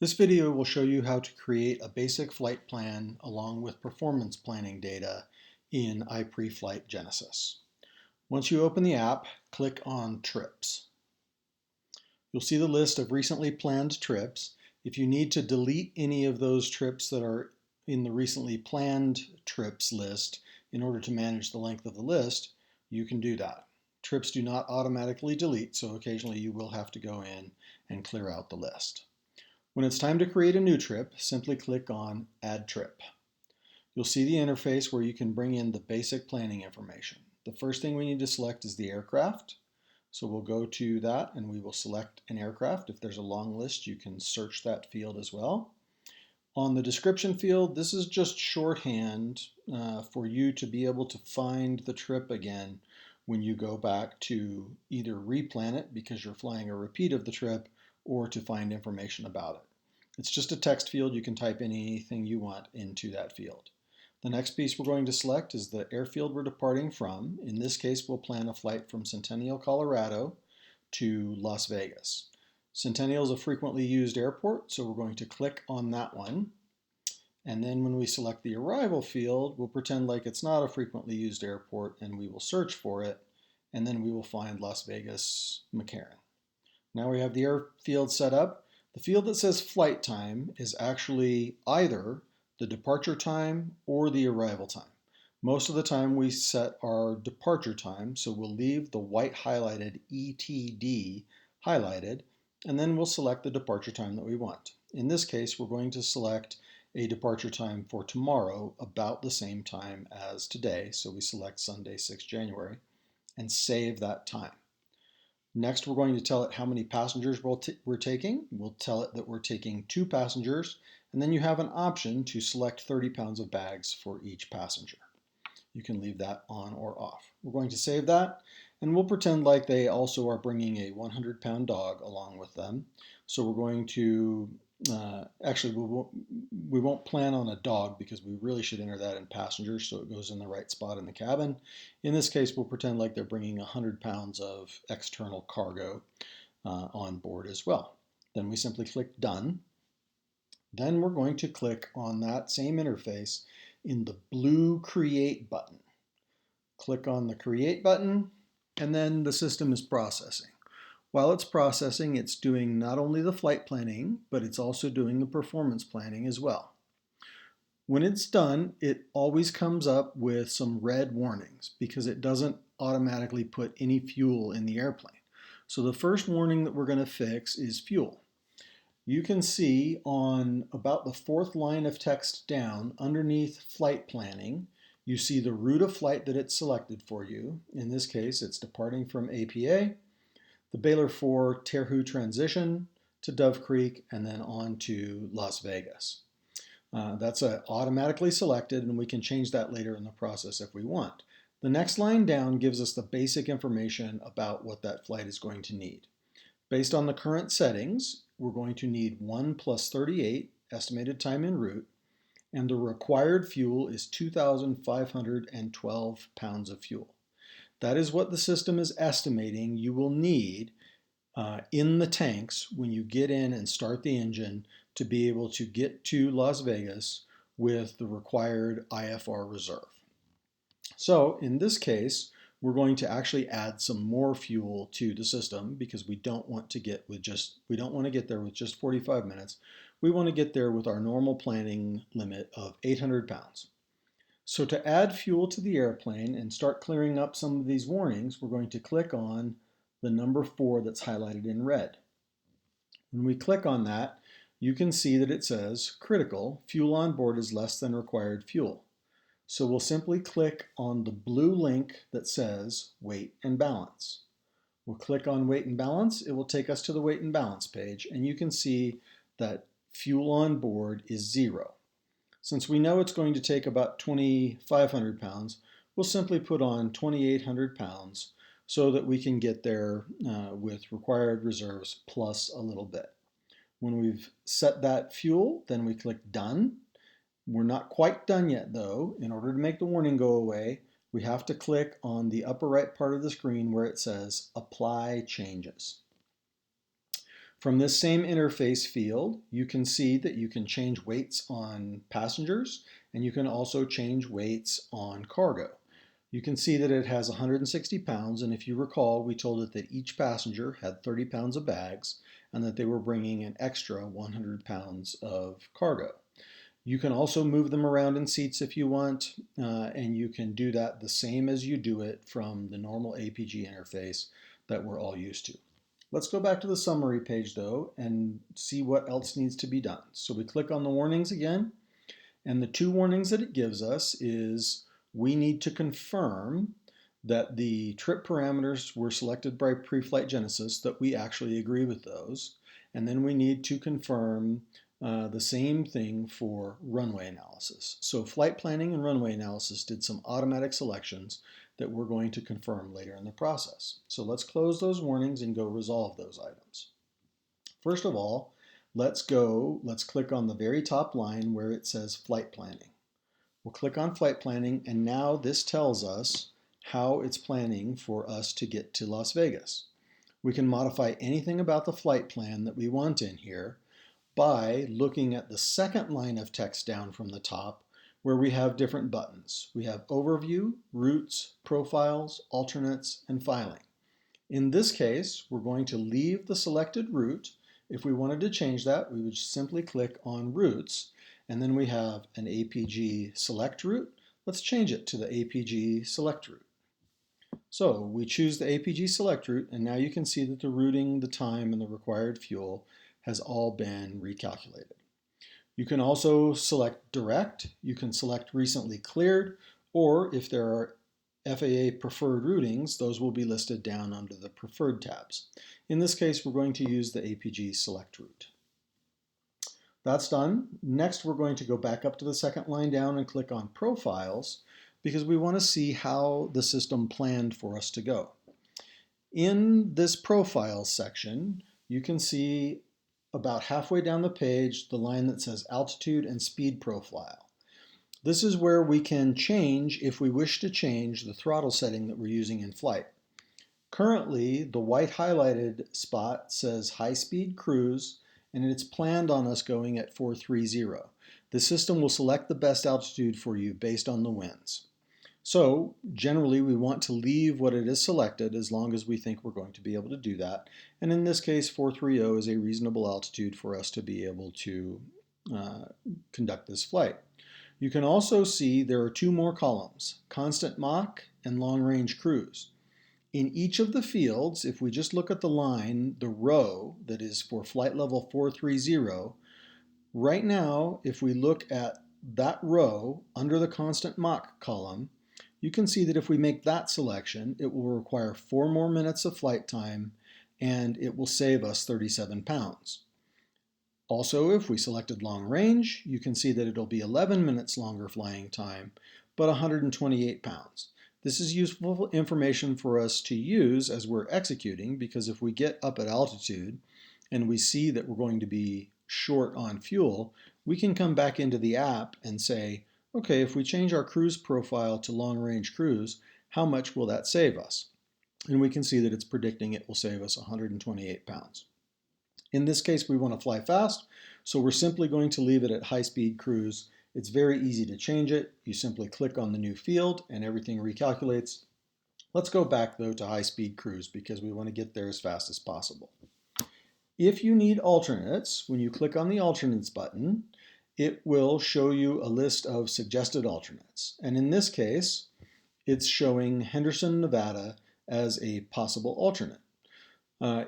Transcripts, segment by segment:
This video will show you how to create a basic flight plan along with performance planning data in Ipreflight Genesis. Once you open the app, click on Trips. You'll see the list of recently planned trips. If you need to delete any of those trips that are in the recently planned trips list in order to manage the length of the list, you can do that. Trips do not automatically delete, so occasionally you will have to go in and clear out the list. When it's time to create a new trip, simply click on Add Trip. You'll see the interface where you can bring in the basic planning information. The first thing we need to select is the aircraft. So we'll go to that and we will select an aircraft. If there's a long list, you can search that field as well. On the description field, this is just shorthand for you to be able to find the trip again when you go back to either replan it because you're flying a repeat of the trip or to find information about it. It's just a text field. You can type anything you want into that field. The next piece we're going to select is the airfield we're departing from. In this case, we'll plan a flight from Centennial, Colorado to Las Vegas. Centennial is a frequently used airport, so we're going to click on that one. And then when we select the arrival field, we'll pretend like it's not a frequently used airport and we will search for it. And then we will find Las Vegas McCarran. Now we have the airfield set up. The field that says flight time is actually either the departure time or the arrival time. Most of the time we set our departure time, so we'll leave the white highlighted ETD highlighted, and then we'll select the departure time that we want. In this case, we're going to select a departure time for tomorrow about the same time as today, so we select Sunday, 6 January, and save that time. Next, we're going to tell it how many passengers we're taking. We'll tell it that we're taking 2 passengers, and then you have an option to select 30 pounds of bags for each passenger. You can leave that on or off. We're going to save that, and we'll pretend like they also are bringing a 100-pound dog along with them. So we're going to, actually we won't plan on a dog because we really should enter that in passengers so it goes in the right spot in the cabin. In this case, we'll pretend like they're bringing 100 pounds of external cargo on board as well. Then we simply click Done. Then we're going to click on that same interface in the blue Create button. Click on the Create button, and then the system is processing. While it's processing, it's doing not only the flight planning, but it's also doing the performance planning as well. When it's done, it always comes up with some red warnings because it doesn't automatically put any fuel in the airplane. So the first warning that we're going to fix is fuel. You can see on about the 4th line of text down underneath flight planning, you see the route of flight that it's selected for you. In this case, it's departing from APA, the Baylor 4 Terhune transition to Dove Creek, and then on to Las Vegas. That's automatically selected, and we can change that later in the process if we want. The next line down gives us the basic information about what that flight is going to need. Based on the current settings, we're going to need 1 + 38 estimated time en route, and the required fuel is 2,512 pounds of fuel. That is what the system is estimating you will need in the tanks when you get in and start the engine to be able to get to Las Vegas with the required IFR reserve. So in this case, we're going to actually add some more fuel to the system because we don't want to get there with just 45 minutes. We want to get there with our normal planning limit of 800 pounds. So to add fuel to the airplane and start clearing up some of these warnings, we're going to click on the number 4 that's highlighted in red. When we click on that, you can see that it says critical, fuel on board is less than required fuel. So we'll simply click on the blue link that says weight and balance. We'll click on weight and balance. It will take us to the weight and balance page, and you can see that fuel on board is 0. Since we know it's going to take about 2,500 pounds, we'll simply put on 2,800 pounds so that we can get there with required reserves plus a little bit. When we've set that fuel, then we click Done. We're not quite done yet though. In order to make the warning go away, we have to click on the upper right part of the screen where it says Apply Changes. From this same interface field, you can see that you can change weights on passengers, and you can also change weights on cargo. You can see that it has 160 pounds, and if you recall, we told it that each passenger had 30 pounds of bags and that they were bringing an extra 100 pounds of cargo. You can also move them around in seats if you want, and you can do that the same as you do it from the normal APG interface that we're all used to. Let's go back to the summary page though and see what else needs to be done. So we click on the warnings again, and the two warnings that it gives us is we need to confirm that the trip parameters were selected by Preflight Genesis, that we actually agree with those, and then we need to confirm the same thing for runway analysis. So flight planning and runway analysis did some automatic selections that we're going to confirm later in the process. So let's close those warnings and go resolve those items. First of all, let's click on the very top line where it says flight planning. We'll click on flight planning, and now this tells us how it's planning for us to get to Las Vegas. We can modify anything about the flight plan that we want in here by looking at the second line of text down from the top where we have different buttons. We have Overview, Routes, Profiles, Alternates, and Filing. In this case, we're going to leave the selected route. If we wanted to change that, we would simply click on Routes, and then we have an APG Select Route. Let's change it to the APG Select Route. So we choose the APG Select Route, and now you can see that the routing, the time, and the required fuel has all been recalculated. You can also select Direct, you can select Recently Cleared, or if there are FAA preferred routings, those will be listed down under the Preferred tabs. In this case, we're going to use the APG Select Route. That's done. Next, we're going to go back up to the second line down and click on Profiles because we want to see how the system planned for us to go. In this Profiles section, you can see about halfway down the page the line that says Altitude and Speed Profile. This is where we can change, if we wish to change, the throttle setting that we're using in flight. Currently, the white highlighted spot says High Speed Cruise, and it's planned on us going at 430. The system will select the best altitude for you based on the winds. So generally we want to leave what it is selected as long as we think we're going to be able to do that. And in this case, 430 is a reasonable altitude for us to be able to conduct this flight. You can also see there are two more columns, Constant Mach and Long Range Cruise. In each of the fields, if we just look at the line, the row that is for flight level 430, right now, if we look at that row under the Constant Mach column, you can see that if we make that selection, it will require 4 more minutes of flight time and it will save us 37 pounds. Also, if we selected long range, you can see that it'll be 11 minutes longer flying time, but 128 pounds. This is useful information for us to use as we're executing, because if we get up at altitude and we see that we're going to be short on fuel, we can come back into the app and say, okay, if we change our cruise profile to long range cruise, how much will that save us? And we can see that it's predicting it will save us 128 pounds. In this case, we want to fly fast, so we're simply going to leave it at high speed cruise. It's very easy to change it. You simply click on the new field and everything recalculates. Let's go back though to high speed cruise because we want to get there as fast as possible. If you need alternates, when you click on the alternates button, it will show you a list of suggested alternates. And in this case, it's showing Henderson, Nevada as a possible alternate.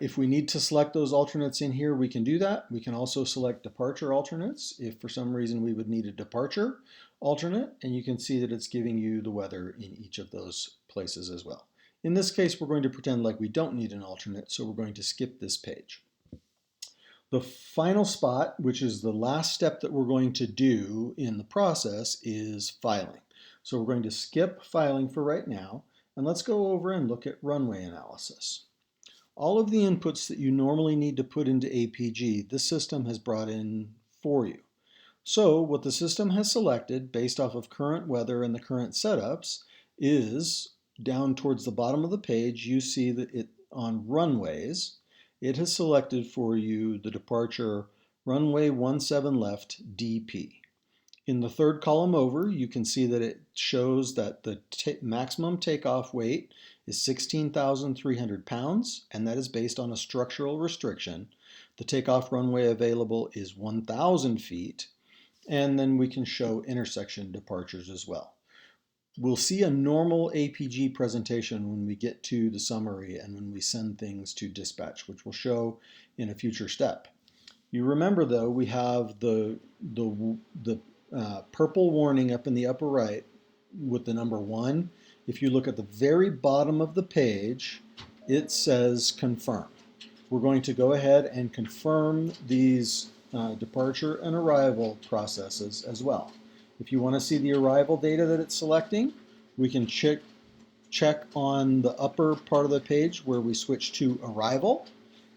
If we need to select those alternates in here, we can do that. We can also select departure alternates if for some reason we would need a departure alternate, and you can see that it's giving you the weather in each of those places as well. In this case, we're going to pretend like we don't need an alternate, so we're going to skip this page. The final spot, which is the last step that we're going to do in the process, is filing. So we're going to skip filing for right now, and let's go over and look at runway analysis. All of the inputs that you normally need to put into APG, this system has brought in for you. So what the system has selected based off of current weather and the current setups is down towards the bottom of the page, you see that it on runways, it has selected for you the departure runway 17 left DP. In the third column over, you can see that it shows that the maximum takeoff weight is 16,300 pounds, and that is based on a structural restriction. The takeoff runway available is 1,000 feet, and then we can show intersection departures as well. We'll see a normal APG presentation when we get to the summary and when we send things to dispatch, which we'll show in a future step. You remember though, we have the purple warning up in the upper right with the number 1. If you look at the very bottom of the page, it says confirm. We're going to go ahead and confirm these departure and arrival processes as well. If you want to see the arrival data that it's selecting, we can check on the upper part of the page where we switch to arrival,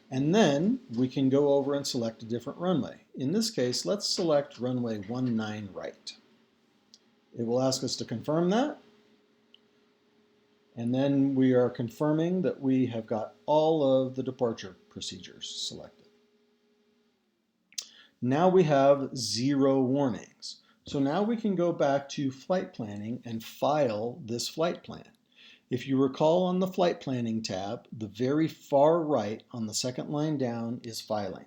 and then we can go over and select a different runway. In this case, let's select runway 19 right. It will ask us to confirm that, and then we are confirming that we have got all of the departure procedures selected. Now we have 0 warnings. So now we can go back to flight planning and file this flight plan. If you recall on the flight planning tab, the very far right on the second line down is filing.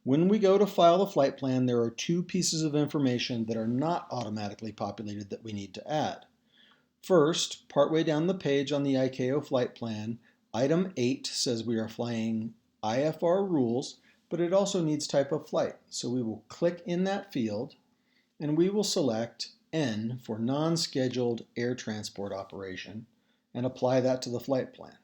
When we go to file the flight plan, there are 2 pieces of information that are not automatically populated that we need to add. First, partway down the page on the ICAO flight plan, item 8 says we are flying IFR rules, but it also needs type of flight. So we will click in that field and we will select N for non-scheduled air transport operation and apply that to the flight plan.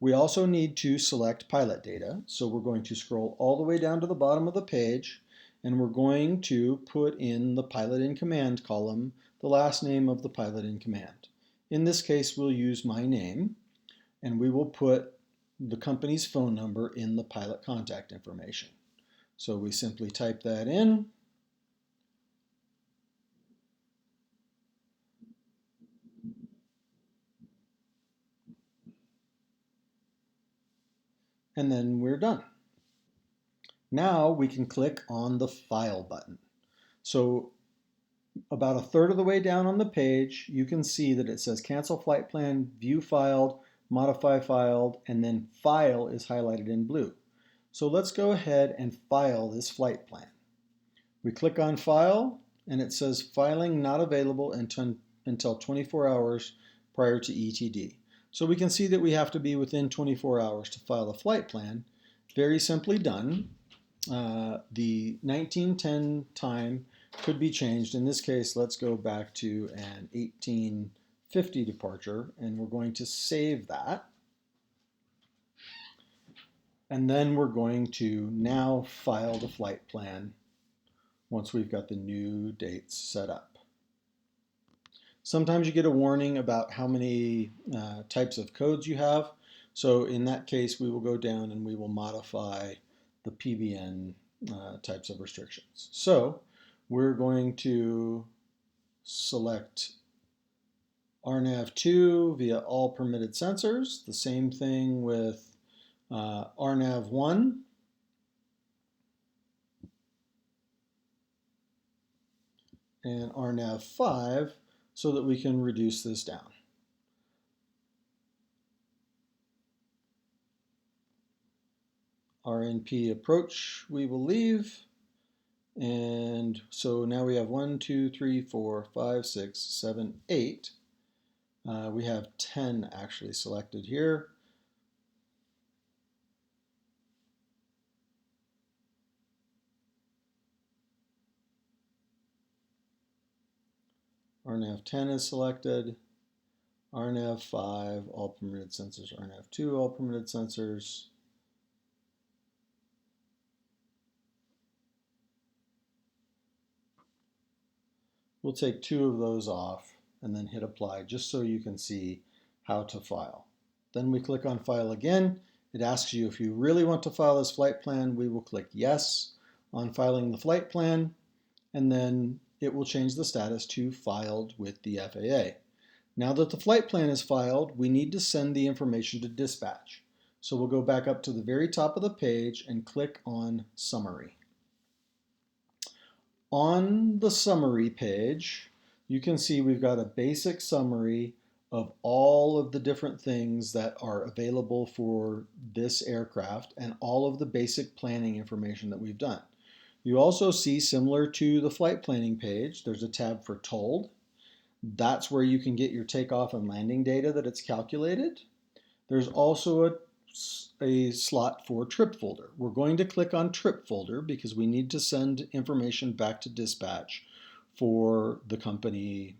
We also need to select pilot data, so we're going to scroll all the way down to the bottom of the page and we're going to put in the pilot in command column the last name of the pilot in command. In this case, we'll use my name, and we will put the company's phone number in the pilot contact information. So we simply type that in, and then we're done. Now we can click on the File button. So about a third of the way down on the page, you can see that it says Cancel Flight Plan, View Filed, Modify Filed, and then File is highlighted in blue. So let's go ahead and file this flight plan. We click on File, and it says Filing not available until 24 hours prior to ETD. So we can see that we have to be within 24 hours to file a flight plan. Very simply done. The 1910 time could be changed. In this case, let's go back to an 1850 departure, and we're going to save that. And then we're going to now file the flight plan once we've got the new dates set up. Sometimes you get a warning about how many types of codes you have. So in that case, we will go down and we will modify the PBN types of restrictions. So we're going to select RNAV2 via all permitted sensors. The same thing with RNAV1. And RNAV5 so that we can reduce this down. RNP approach we will leave. And so now we have 1, 2, 3, 4, 5, 6, 7, 8. We have 10 actually selected here. RNAV10 is selected. RNAV5, all permitted sensors. RNAV2, all permitted sensors. We'll take 2 of those off and then hit apply just so you can see how to file. Then we click on File again. It asks you if you really want to file this flight plan. We will click Yes on filing the flight plan, and then it will change the status to filed with the FAA. Now that the flight plan is filed, we need to send the information to dispatch. So we'll go back up to the very top of the page and click on Summary. On the Summary page, you can see we've got a basic summary of all of the different things that are available for this aircraft and all of the basic planning information that we've done. You also see, similar to the flight planning page, there's a tab for Told. That's where you can get your takeoff and landing data that it's calculated. There's also a slot for trip folder. We're going to click on trip folder because we need to send information back to dispatch for the company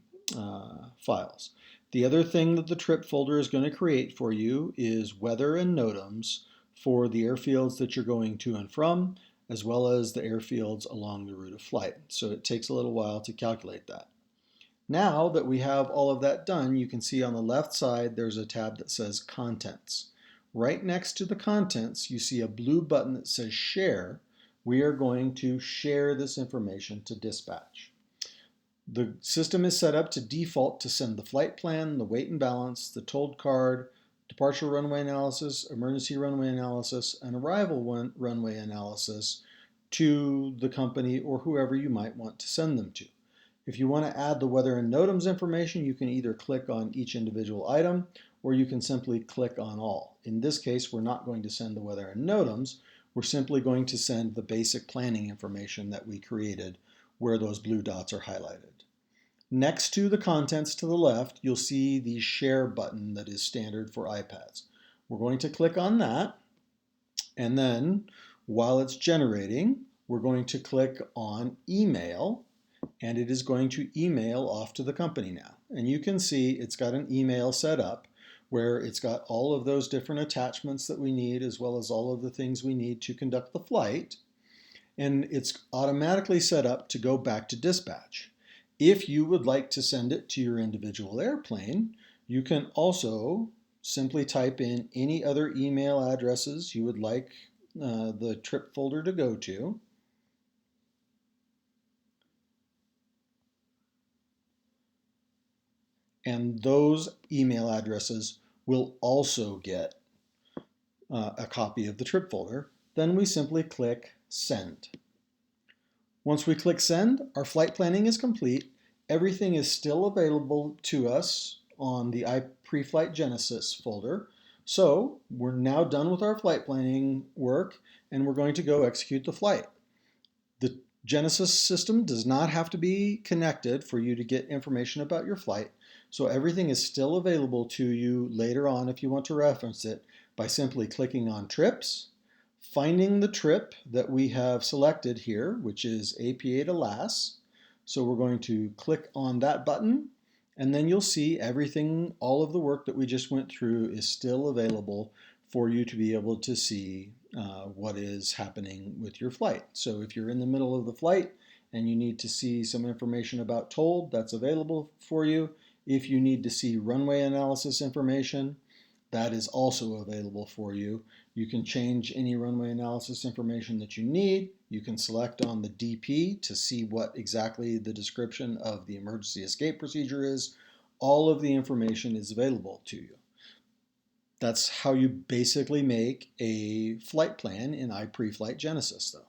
files. The other thing that the trip folder is going to create for you is weather and NOTAMs for the airfields that you're going to and from, as well as the airfields along the route of flight. So it takes a little while to calculate that. Now that we have all of that done, you can see on the left side there's a tab that says Contents. Right next to the Contents, you see a blue button that says Share. We are going to share this information to dispatch. The system is set up to default to send the flight plan, the weight and balance, the told card, departure runway analysis, emergency runway analysis, and arrival runway analysis to the company or whoever you might want to send them to. If you want to add the weather and NOTAMs information, you can either click on each individual item or you can simply click on all. In this case, we're not going to send the weather and NOTAMs. We're simply going to send the basic planning information that we created where those blue dots are highlighted. Next to the contents to the left, you'll see the share button that is standard for iPads. We're going to click on that, and then while it's generating, we're going to click on email, and it is going to email off to the company now. And you can see it's got an email set up where it's got all of those different attachments that we need, as well as all of the things we need to conduct the flight. And it's automatically set up to go back to dispatch. If you would like to send it to your individual airplane, you can also simply type in any other email addresses you would like the trip folder to go to. And those email addresses will also get a copy of the trip folder. Then we simply click Send. Once we click Send, our flight planning is complete. Everything is still available to us on the Ipreflight Genesis folder. So we're now done with our flight planning work and we're going to go execute the flight. The Genesis system does not have to be connected for you to get information about your flight. So everything is still available to you later on if you want to reference it by simply clicking on Trips, finding the trip that we have selected here, which is APA to LAS. So we're going to click on that button, and then you'll see everything, all of the work that we just went through is still available for you to be able to see what is happening with your flight. So if you're in the middle of the flight and you need to see some information about Told, that's available for you. If you need to see runway analysis information, that is also available for you. You can change any runway analysis information that you need. You can select on the DP to see what exactly the description of the emergency escape procedure is. All of the information is available to you. That's how you basically make a flight plan in Ipreflight Genesis, though.